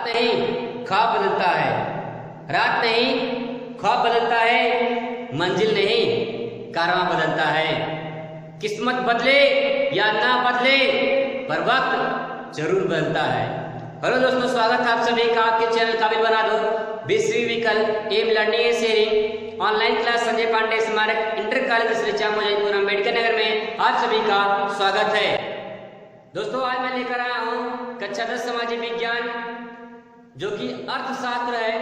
नहीं ख्वाब बदलता है, रात नहीं ख्वाब बदलता है, मंजिल नहीं कारवां बदलता है। किस्मत बदले या ना बदले पर वक्त जरूर बदलता है। हेलो दोस्तों, स्वागत है आप सभी का आपके चैनल काबिल बना दो विश्वविकल एम learning and sharing online class Sanjay Pandey Smarak inter college श्रीचा मुजफ्फरपुर अम्बेडकर नगर में आप सभी का स्वागत है। दोस्तों, आज मैं लेकर आया हूँ कक्षा 10 सामाजिक विज्ञान जो कि अर्थशास्त्र है।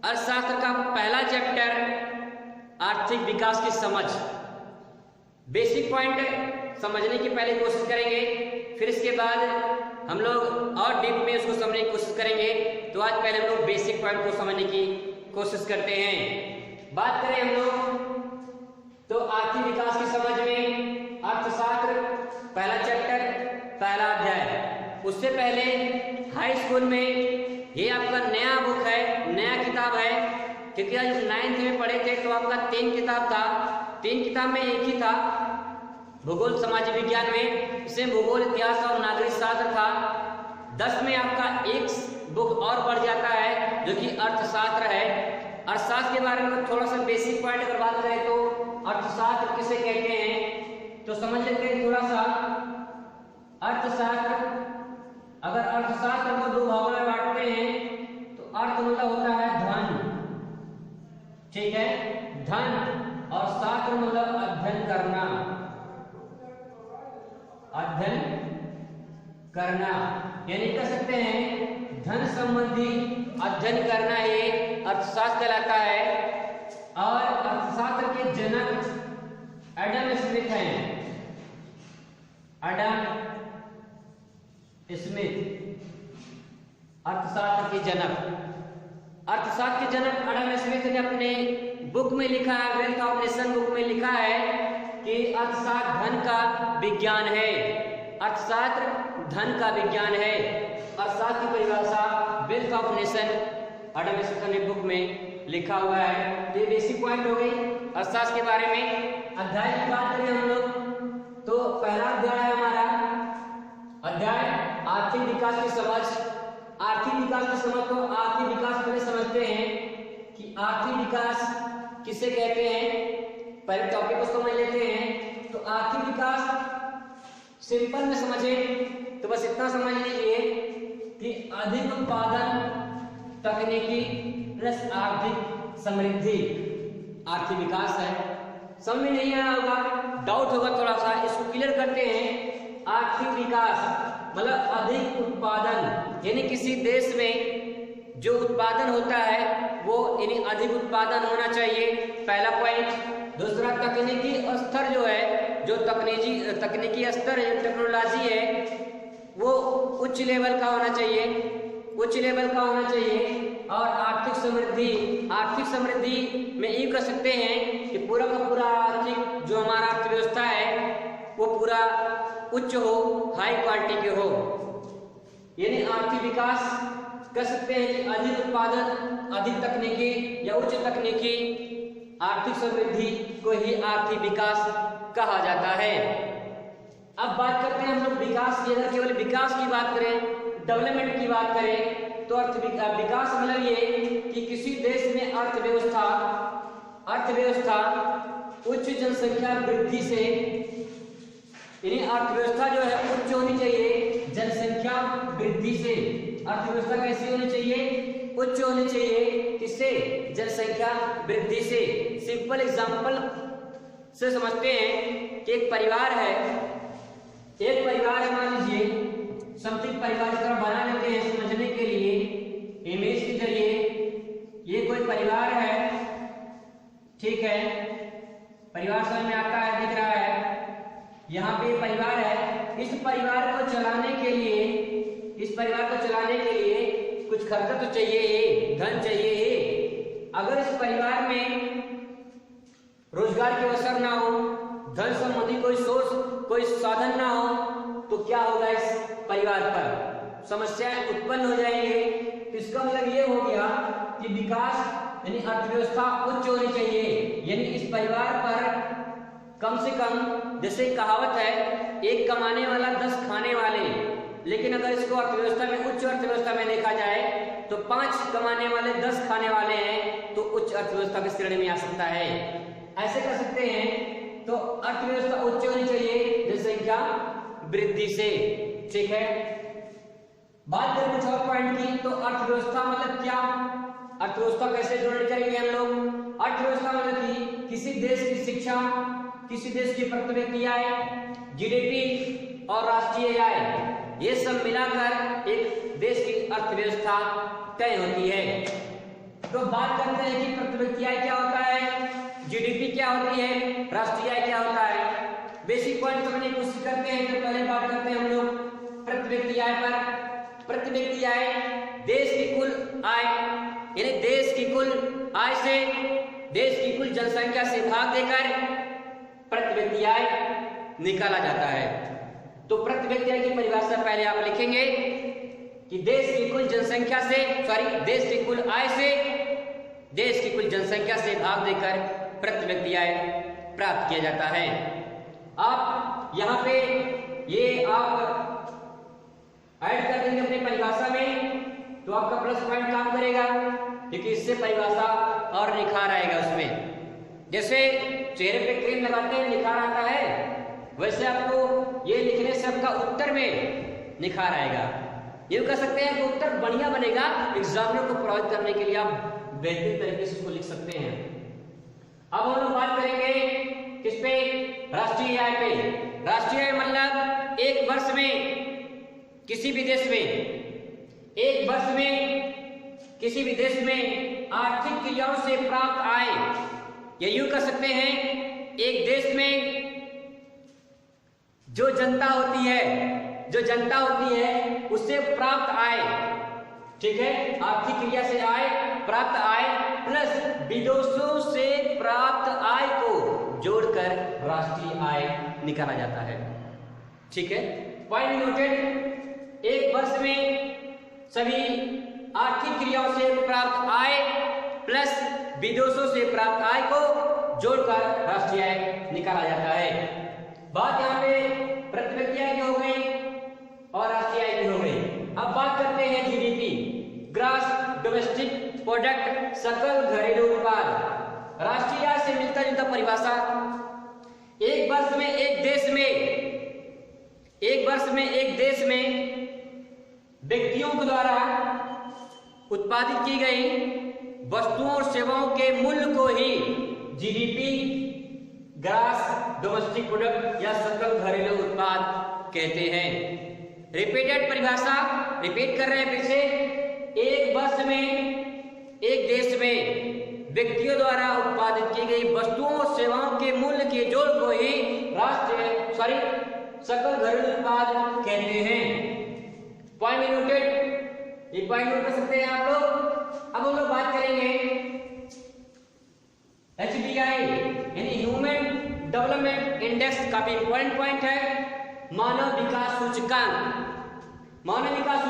अर्थशास्त्र का पहला चैप्टर आर्थिक विकास की समझ। बेसिक पॉइंट समझने की पहले कोशिश करेंगे, फिर इसके बाद हम लोग और डीप में उसको समझने की कोशिश करेंगे। तो आज पहले हम लोग बेसिक पॉइंट को समझने की कोशिश करते हैं। बात करें हम लोग तो आर्थिक विकास की समझ में अर्थशास्त्र पहला चैप्टर पहला अध्याय। उससे पहले हाई स्कूल में ये आपका नया बुक है, नया किताब है, क्योंकि आज 9th में पढ़े थे तो आपका 3 किताब था। 3 किताब में एक ही था भूगोल सामाजिक विज्ञान में, इसमें भूगोल इतिहास और नागरिक शास्त्र था। 10 में आपका एक बुक और बढ़ जाता है जो कि अर्थशास्त्र है। अर्थशास्त्र के बारे में थोड़ा सा बेसिक पॉइंट अगर बात करें तो अर्थशास्त्र किसे कहते हैं तो समझ लेते हैं थोड़ा सा। अर्थशास्त्र, अगर अर्थशास्त्र को 2 भागों में बांटते हैं तो अर्थ मतलब होता है धन, ठीक है, धन, और शास्त्र मतलब अध्ययन करना, अध्ययन करना, यानी कह सकते हैं धन संबंधी अध्ययन करना ये अर्थशास्त्र कहलाता है। और अर्थशास्त्र के जनक एडम स्मिथ हैं। एडम स्मिथ अर्थशास्त्र के जनक। अर्थशास्त्र के जनक एडम स्मिथ ने अपने बुक में लिखा है, वेल्थ ऑफ नेशन बुक में लिखा है कि अर्थशास्त्र धन का विज्ञान है। अर्थशास्त्र धन का विज्ञान है। अर्थशास्त्र की परिभाषा wealth of nation Adam Smith ने बुक में लिखा हुआ है। तो ये बेसिक पॉइंट हो गई अर्थशास्त्र के बारे में। अध्याय की बात करें हम लोग तो पहला अध्याय है हमारा अध्याय आर्थिक विकास की समझ। आर्थिक विकास की समझ को आर्थिक विकास पहले समझते हैं कि आर्थिक विकास किसे कहते हैं। पहले टॉपिक को समझ लेते हैं। तो आर्थिक विकास सिंपल में समझे तो बस इतना समझ लीजिए कि अधिक उत्पादन, तकनीकी प्लस आर्थिक समृद्धि आर्थिक विकास है। समझ में नहीं आया होगा, डाउट होगा थोड़ा सा, इसको क्लियर करते हैं। आर्थिक विकास मतलब अधिक उत्पादन, यानी किसी देश में जो उत्पादन होता है वो यानी अधिक उत्पादन होना चाहिए, पहला पॉइंट। दूसरा, तकनीकी स्तर जो है, जो तकनीकी स्तर है, टेक्नोलॉजी है, वो उच्च लेवल का होना चाहिए, उच्च लेवल का होना चाहिए। और आर्थिक समृद्धि, आर्थिक समृद्धि में ये कह सकते हैं कि पूरा का पूरा आर्थिक जो हमारा अर्थव्यवस्था है वो पूरा उच्च हो, हाई क्वालिटी के हो। यानी आर्थिक विकास कह सकते हैं कि अधिक उत्पादन, अधिक तकनीकी या उच्च तकनीकी आर्थिक समृद्धि को ही आर्थिक विकास कहा जाता है। अब बात करते हैं हम लोग विकास की। अगर केवल विकास की बात करें, डेवलपमेंट की बात करें तो विकास मतलब ये कि किसी देश में अर्थव्यवस्था उच्च जनसंख्या वृद्धि से, यानी अर्थव्यवस्था जो है उच्च होनी चाहिए जनसंख्या वृद्धि से। अर्थव्यवस्था कैसी होनी चाहिए? उच्च होनी चाहिए, किससे? जनसंख्या वृद्धि से। सिंपल एग्जांपल से समझते हैं कि एक परिवार है, मान लीजिए समथिंग परिवार की तरह बना लेते हैं समझने के लिए इमेज के जरिए। ये कोई परिवार है, ठीक है, परिवार समझ में आता है, दिख रहा है। यहाँ पे परिवार है, इस परिवार को चलाने के लिए कुछ खर्चा तो चाहिए, धन चाहिए। अगर इस परिवार में रोजगार के अवसर ना हो, धन संबंधी कोई सोर्स, कोई साधन ना हो तो क्या होगा? इस परिवार पर समस्याएं उत्पन्न हो जाएंगे। तो इसका मतलब ये हो गया कि विकास यानी अर्थव्यवस्था उच्च होनी चाहिए, यानी इस परिवार पर कम से कम, जैसे कहावत है, एक कमाने वाला 10 खाने वाले, लेकिन अगर इसको अर्थव्यवस्था में, उच्च अर्थव्यवस्था में देखा जाए तो 5 कमाने वाले 10 खाने वाले हैं, तो उच्च अर्थव्यवस्था की श्रेणी में आ सकता है। ऐसे कर सकते हैं। तो अर्थव्यवस्था उच्च होनी चाहिए जनसंख्या वृद्धि से, ठीक है। बात करें कुछ और पॉइंट की, तो अर्थव्यवस्था मतलब क्या, अर्थव्यवस्था कैसे जोड़नी करेंगे हम लोग। अर्थव्यवस्था मतलब कि किसी देश की शिक्षा, किसी देश की प्रत्यक्ष आय, जीडीपी और राष्ट्रीय आय, ये सब मिलाकर एक देश की अर्थव्यवस्था तय होती है। तो बात करते हैं कि प्रत्यक्ष आय क्या होता है, जीडीपी क्या होती है, राष्ट्रीय आय क्या होता है। बेसिक पॉइंट समझने की कोशिश करते हैं। तो पहले बात करते हैं हम लोग प्रत्यक्ष आय पर। प्रत्यक्ष आय देश की कुल आय, यानी देश की कुल आय से, देश की कुल जनसंख्या से भाग देकर प्रत्यक्ष आय निकाला जाता है। तो प्रत्यक्ष आय की परिभाषा पहले आप लिखेंगे कि देश की कुल जनसंख्या से, देश की कुल आय से देश की कुल जनसंख्या से भाग देकर प्रत्यक्ष आय प्राप्त किया जाता है। आप यहाँ पे ये आप ऐड कर देंगे अपनी परिभाषा में, तो आपका प्लस पॉइंट काम करेगा, क्योंकि इससे परिभाषा और निखार आएगा उसमें। जैसे चेहरे पे क्रीम लगाते हैं निखार आता है, वैसे आपको ये लिखने से आपका उत्तर में निखार आएगा। ये कह सकते हैं कि उत्तर बढ़िया बनेगा, एग्जामिनर को प्रभावित करने के लिए आप बेहतरीन तरीके से उसको लिख सकते हैं। अब हम लोग बात करेंगे किस पे, राष्ट्रीय आय पे। राष्ट्रीय आय मतलब एक वर्ष में किसी भी देश में, एक वर्ष में किसी भी देश में आर्थिक क्रियाओं से प्राप्त आय, या यूं कह सकते हैं एक देश में जो जनता होती है उससे प्राप्त आय, ठीक है, आर्थिक क्रिया से आय, प्राप्त आय प्लस विदेशों से प्राप्त आय को जोड़कर राष्ट्रीय आय निकाला जाता है, ठीक है। Point noted. एक वर्ष में सभी आर्थिक क्रियाओं से प्राप्त आय प्लस विदेशों से प्राप्त आय को जोड़कर राष्ट्रीय आय निकाला जाता है। बात यहाँ पे प्रत्यक्ष आय की हो गई और राष्ट्रीय आय की हो गई। अब बात करते हैं जीडीपी, ग्रॉस डोमेस्टिक प्रोडक्ट, सकल घरेलू उत्पाद। राष्ट्रीय आय से मिलता जुलता परिभाषा, एक वर्ष में एक देश में व्यक्तियों के द्वारा उत्पादित की गई वस्तुओं और सेवाओं के मूल्य को ही जीडीपी, ग्रॉस डोमेस्टिक प्रोडक्ट या सकल घरेलू उत्पाद कहते हैं। रिपीटेड परिभाषा, रिपीट कर रहे हैं फिर से। एक वर्ष में एक देश में व्यक्तियों द्वारा उत्पादित की गई वस्तुओं और सेवाओं के मूल्य के जोड़ को ही सकल घरेलू उत्पाद कहते हैं। पॉइंट नोटेड, ये पॉइंट नोट कर सकते हैं आप लोग। अब हम लोग बात करेंगे HDI यानी ह्यूमन डेवलपमेंट इंडेक्स, काफी इंपॉर्टेंट पॉइंट है। मानव विकास सूचकांक, मानव विकास